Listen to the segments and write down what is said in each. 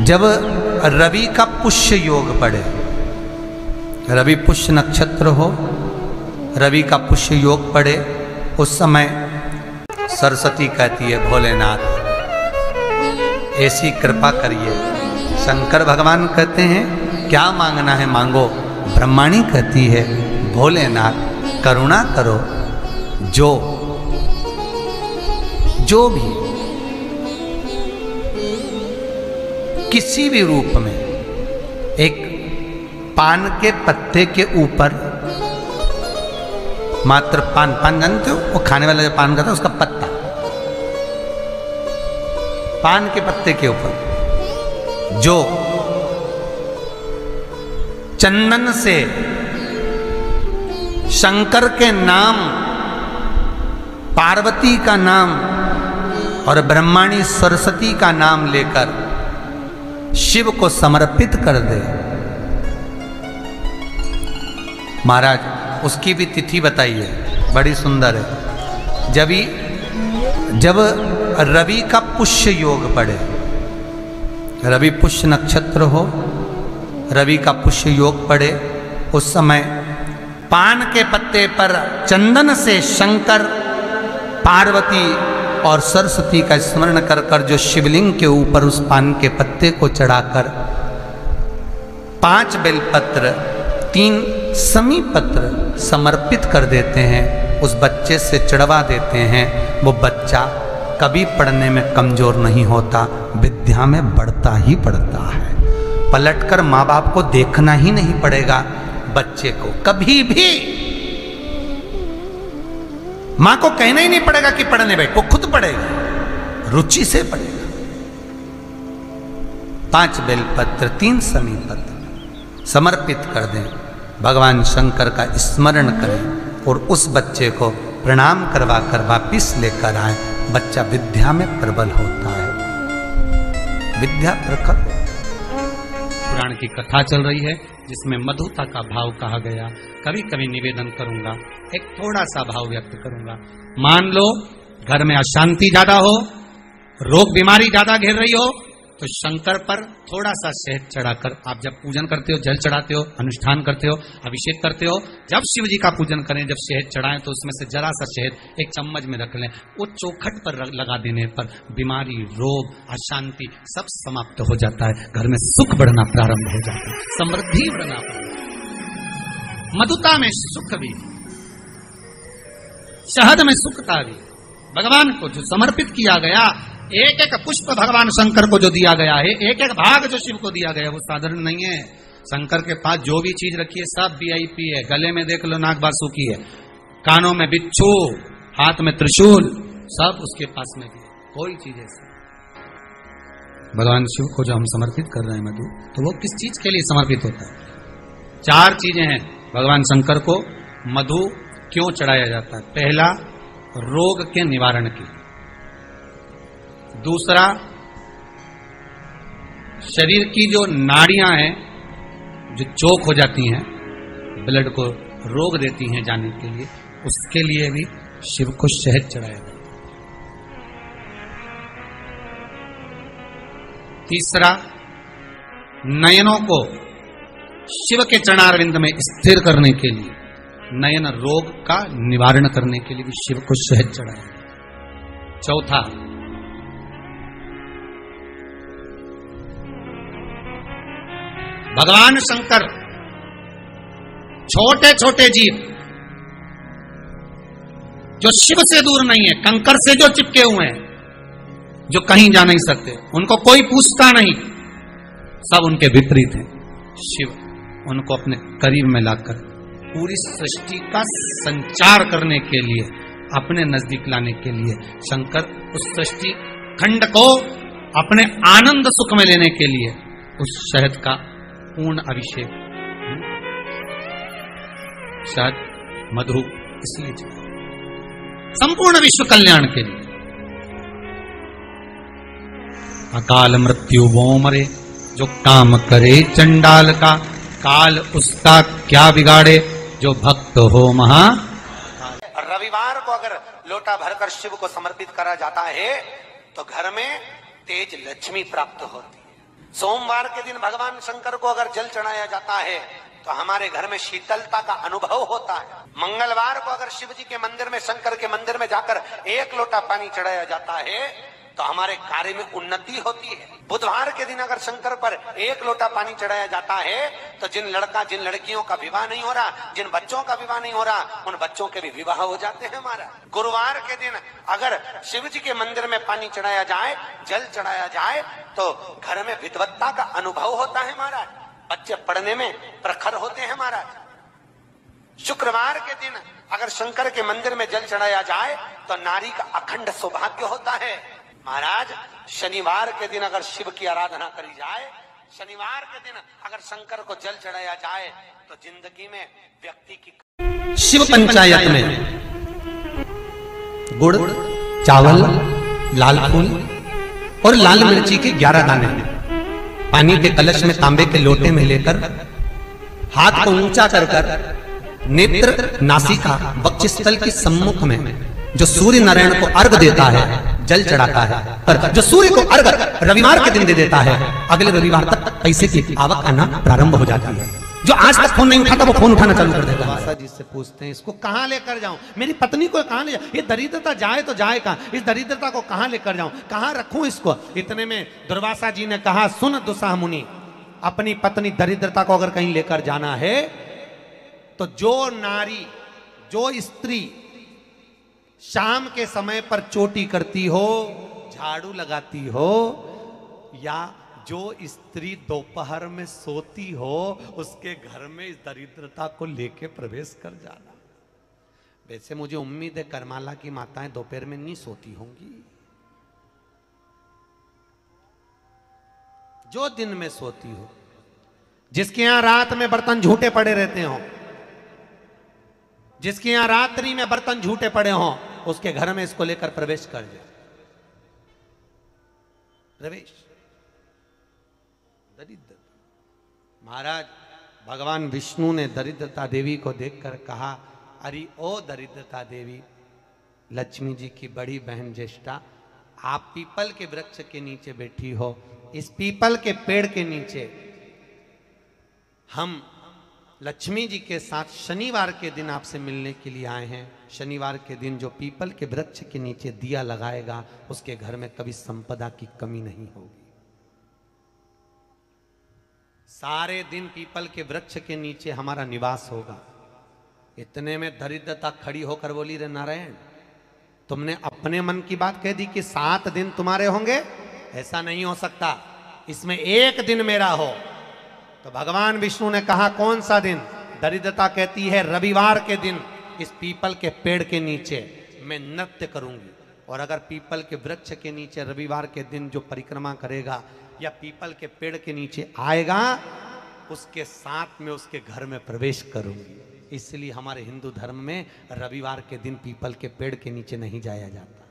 जब रवि का पुष्य योग पड़े, रवि पुष्य नक्षत्र हो, रवि का पुष्य योग पड़े, उस समय सरस्वती कहती है भोलेनाथ ऐसी कृपा करिए। शंकर भगवान कहते हैं क्या मांगना है मांगो। ब्रह्माणी कहती है भोलेनाथ करुणा करो, जो भी किसी भी रूप में एक पान के पत्ते के ऊपर, मात्र पान जानते हो, वो खाने वाला जो पान करता है उसका पत्ता, पान के पत्ते के ऊपर जो चंदन से शंकर के नाम, पार्वती का नाम और ब्रह्माणी सरस्वती का नाम लेकर शिव को समर्पित कर दे, महाराज उसकी भी तिथि बताइए, बड़ी सुंदर है। जब रवि का पुष्य योग पड़े, रवि पुष्य नक्षत्र हो, रवि का पुष्य योग पड़े, उस समय पान के पत्ते पर चंदन से शंकर, पार्वती और सरस्वती का स्मरण कर कर जो शिवलिंग के ऊपर उस पान के पत्ते को चढ़ाकर 5 बेलपत्र 3 समी पत्र समर्पित कर देते हैं, उस बच्चे से चढ़वा देते हैं, वो बच्चा कभी पढ़ने में कमजोर नहीं होता, विद्या में बढ़ता ही बढ़ता है। पलटकर माँ बाप को देखना ही नहीं पड़ेगा बच्चे को, कभी भी मां को कहना ही नहीं पड़ेगा कि पढ़ने बैठ, वो खुद पढ़ेगा, रुचि से पढ़ेगा। 5 बेलपत्र 3 समी पत्र समर्पित कर दें, भगवान शंकर का स्मरण करें और उस बच्चे को प्रणाम करवा कर वापिस लेकर आए। बच्चा विद्या में प्रबल होता है, विद्या प्रखर। पुराण की कथा चल रही है जिसमें मधुता का भाव कहा गया। कभी कभी निवेदन करूंगा, एक थोड़ा सा भाव व्यक्त करूंगा। मान लो घर में अशांति ज्यादा हो, रोग बीमारी ज्यादा घेर रही हो, तो शंकर पर थोड़ा सा शहद चढ़ाकर आप जब पूजन करते हो, जल चढ़ाते हो, अनुष्ठान करते हो, अभिषेक करते हो, जब शिव जी का पूजन करें, जब शहद चढ़ाएं तो उसमें से जरा सा शहद एक चम्मच में रख लें। वो चौखट पर लगा देने पर बीमारी, रोग, अशांति सब समाप्त हो जाता है, घर में सुख बढ़ना प्रारंभ हो जाता है, समृद्धि बढ़ना प्रारंभ। मधुता में सुख भी, शहद में सुखता भी, भगवान को जो समर्पित किया गया, एक एक पुष्प भगवान शंकर को जो दिया गया है, एक एक भाग जो शिव को दिया गया है, वो साधारण नहीं है। शंकर के पास जो भी चीज रखी है सब VIP है। गले में देख लो नाग बासुकी है, कानों में बिच्छू, हाथ में त्रिशूल, सब उसके पास में भी है। कोई चीज ऐसी भगवान शिव को जो हम समर्पित कर रहे हैं मधु, तो वो किस चीज के लिए समर्पित होता है? 4 चीजें हैं भगवान शंकर को मधु क्यों चढ़ाया जाता है। पहला, रोग के निवारण के, दूसरा शरीर की जो नाड़ियां हैं जो चोक हो जाती हैं, ब्लड को रोक देती हैं जाने के लिए, उसके लिए भी शिव को शहद चढ़ाया जाता है। तीसरा, नयनों को शिव के चरणारविंद में स्थिर करने के लिए, नयन रोग का निवारण करने के लिए भी शिव को शहद चढ़ाया जाता है। चौथा, भगवान शंकर छोटे छोटे जीव जो शिव से दूर नहीं है, कंकर से जो चिपके हुए हैं, जो कहीं जा नहीं सकते, उनको कोई पूछता नहीं, सब उनके विपरीत हैं, शिव उनको अपने करीब में लाकर पूरी सृष्टि का संचार करने के लिए, अपने नजदीक लाने के लिए शंकर उस सृष्टि खंड को अपने आनंद सुख में लेने के लिए उस शहद का पूर्ण अभिषेक, शहद मधु इसलिए संपूर्ण विश्व कल्याण के लिए। अकाल मृत्यु वो मरे जो काम करे चंडाल का, काल उसका क्या बिगाड़े जो भक्त हो महा। रविवार को अगर लोटा भरकर शिव को समर्पित करा जाता है तो घर में तेज लक्ष्मी प्राप्त होती है। सोमवार के दिन भगवान शंकर को अगर जल चढ़ाया जाता है तो हमारे घर में शीतलता का अनुभव होता है। मंगलवार को अगर शिव जी के मंदिर में, शंकर के मंदिर में जाकर 1 लोटा पानी चढ़ाया जाता है तो हमारे कार्य में उन्नति होती है। बुधवार के दिन अगर शंकर पर 1 लोटा पानी चढ़ाया जाता है तो जिन लड़कियों का विवाह नहीं हो रहा, जिन बच्चों का विवाह नहीं हो रहा, उन बच्चों के भी विवाह हो जाते हैं हमारा। गुरुवार के दिन अगर शिव जी के मंदिर में पानी चढ़ाया जाए, जल चढ़ाया जाए तो घर में विद्वत्ता का अनुभव होता है महाराज, बच्चे पढ़ने में प्रखर होते हैं महाराज। शुक्रवार के दिन अगर शंकर के मंदिर में जल चढ़ाया जाए तो नारी का अखंड सौभाग्य होता है महाराज। शनिवार के दिन अगर शिव की आराधना करी जाए, शनिवार के दिन अगर शंकर को जल चढ़ाया जाए तो जिंदगी में व्यक्ति की शिव पंचायत में गुड़, चावल, लाल फूल और लाल मिर्ची के 11 दाने पानी के कलश में तांबे के लोटे में लेकर हाथ को ऊंचा कर नेत्र, नासिका, वक्षस्थल के सम्मुख में जो सूर्य नारायण को अर्घ देता है, जल चढ़ाता है, पर जो सूर्य को अर्घ रविवार के दिन दे देता है, अगले रविवार तक पैसे की आवक आना प्रारंभ हो जाती है। जो आज तक फोन नहीं उठाता वो फोन उठाना चालू कर देता है। माता जी से पूछते हैं इसको कहां लेकर जाऊं, मेरी पत्नी को कहां ले जाऊं, ये दरिद्रता जाए तो जाए कहां, इस दरिद्रता को कहां लेकर जाऊं, कहां रखूं इसको। इतने में दुर्वासा जी ने कहा, सुन दुस्साह मुनि, अपनी पत्नी दरिद्रता को अगर कहीं लेकर जाना है तो जो नारी, जो स्त्री शाम के समय पर चोटी करती हो, झाड़ू लगाती हो, या जो स्त्री दोपहर में सोती हो, उसके घर में इस दरिद्रता को लेके प्रवेश कर जाना। वैसे मुझे उम्मीद है करमाला की माताएं दोपहर में नहीं सोती होंगी, जो दिन में सोती हो, जिसके यहां रात में बर्तन झूठे पड़े रहते हो, जिसके यहां रात्रि में बर्तन झूठे पड़े हों, उसके घर में इसको लेकर प्रवेश कर जाए। प्रवेश दरिद्र महाराज, भगवान विष्णु ने दरिद्रता देवी को देखकर कहा, अरे ओ दरिद्रता देवी, लक्ष्मी जी की बड़ी बहन ज्येष्ठा, आप पीपल के वृक्ष के नीचे बैठी हो, इस पीपल के पेड़ के नीचे हम लक्ष्मी जी के साथ शनिवार के दिन आपसे मिलने के लिए आए हैं। शनिवार के दिन जो पीपल के वृक्ष के नीचे दिया लगाएगा, उसके घर में कभी संपदा की कमी नहीं होगी। सारे दिन पीपल के वृक्ष के नीचे हमारा निवास होगा। इतने में दरिद्रता खड़ी होकर बोली, रे नारायण, तुमने अपने मन की बात कह दी कि 7 दिन तुम्हारे होंगे, ऐसा नहीं हो सकता, इसमें 1 दिन मेरा हो। तो भगवान विष्णु ने कहा, कौन सा दिन? दरिद्रता कहती है, रविवार के दिन इस पीपल के पेड़ के नीचे मैं नृत्य करूंगी, और अगर पीपल के वृक्ष के नीचे रविवार के दिन जो परिक्रमा करेगा या पीपल के पेड़ के नीचे आएगा, उसके साथ में उसके घर में प्रवेश करूंगी। इसलिए हमारे हिंदू धर्म में रविवार के दिन पीपल के पेड़ के नीचे नहीं जाया जाता,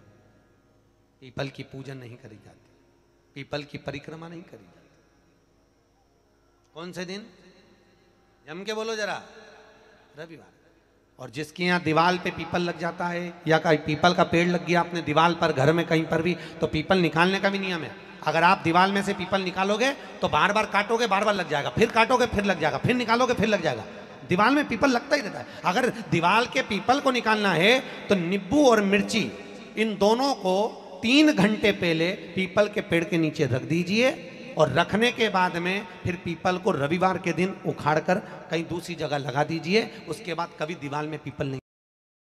पीपल की पूजन नहीं करी जाती, पीपल की परिक्रमा नहीं करी जाती। कौन से दिन? जम के बोलो जरा, रविवार। और जिसके यहाँ दीवार पे पीपल लग जाता है, या कहीं पीपल का पेड़ लग गया अपने दीवार पर, घर में कहीं पर भी, तो पीपल निकालने का भी नियम है। अगर आप दीवार में से पीपल निकालोगे तो बार बार काटोगे, बार बार लग जाएगा, फिर काटोगे फिर लग जाएगा, फिर निकालोगे फिर लग जाएगा। दीवार में पीपल लगता ही रहता है। अगर दीवार के पीपल को निकालना है तो नींबू और मिर्ची, इन दोनों को 3 घंटे पहले पीपल के पेड़ के नीचे रख दीजिए, और रखने के बाद में फिर पीपल को रविवार के दिन उखाड़कर कहीं दूसरी जगह लगा दीजिए। उसके बाद कभी दीवार में पीपल नहीं